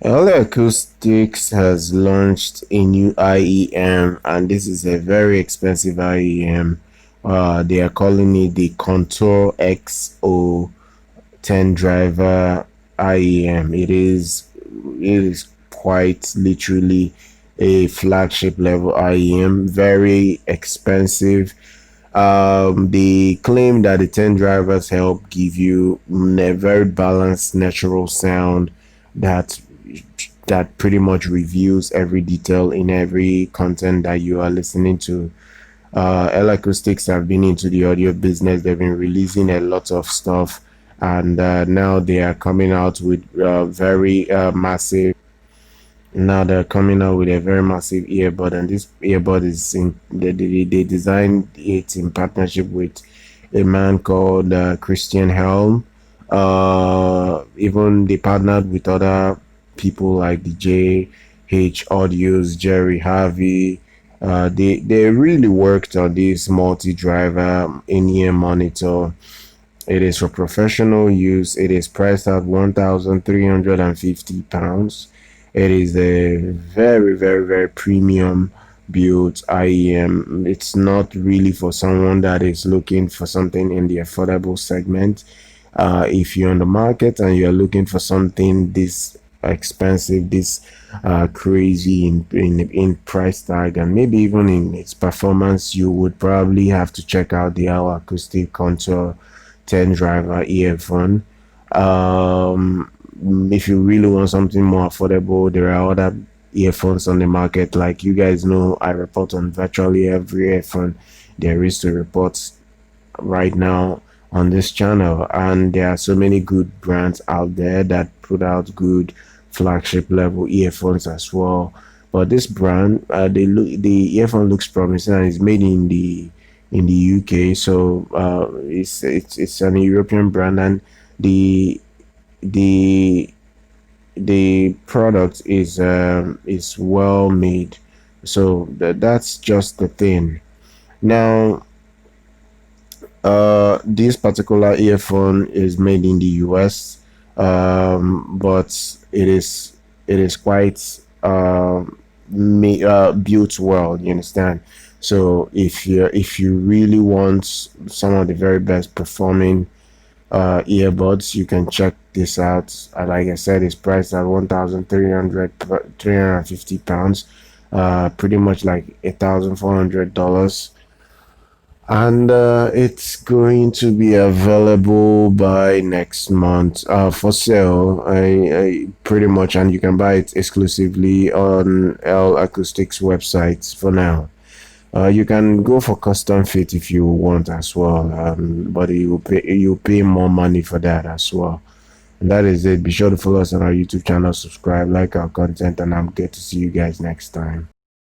L-Acoustics has launched a new IEM, and this is a very expensive IEM. They are calling it the Contour XO 10 driver IEM. It is quite literally a flagship level IEM, very expensive. They claim that the 10 drivers help give you a very balanced natural sound that pretty much reviews every detail in every content that you are listening to. L-Acoustics have been into the audio business. They've been releasing a lot of stuff, and now they are coming out with very massive. Now they're coming out with a very massive earbud, and this earbud is in they designed it in partnership with a man called Christian Helm. Even they partnered with other people like the JH Audios, Jerry Harvey. They really worked on this multi-driver in-ear monitor. It is for professional use. It is priced at £1,350. It is a very, very, very premium built IEM. It's not really for someone that is looking for something in the affordable segment. If you're on the market and you're looking for something this expensive, this crazy in price tag, and maybe even in its performance, you would probably have to check out the L-Acoustic Contour 10 driver earphone. Um, if you really want something more affordable, there are other earphones on the market. Like you guys know, I report on virtually every earphone there is to report right now on this channel, and there are so many good brands out there that put out good flagship level earphones as well. But this brand, the earphone looks promising, and it's made in the UK. So it's an European brand, and the the the product is well made. So that's just the thing. Now, this particular earphone is made in the US, but it is quite built well. You understand? So if you really want some of the very best performing earbuds, you can check this out. Like I said, it's priced at 1,350 pounds, pretty much like $1,400, and it's going to be available by next month for sale. I pretty much, and you can buy it exclusively on L Acoustics websites for now. You can go for custom fit if you want as well, but you pay more money for that as well. And that is it. Be sure to follow us on our YouTube channel, subscribe, like our content, and I'm good to see you guys next time.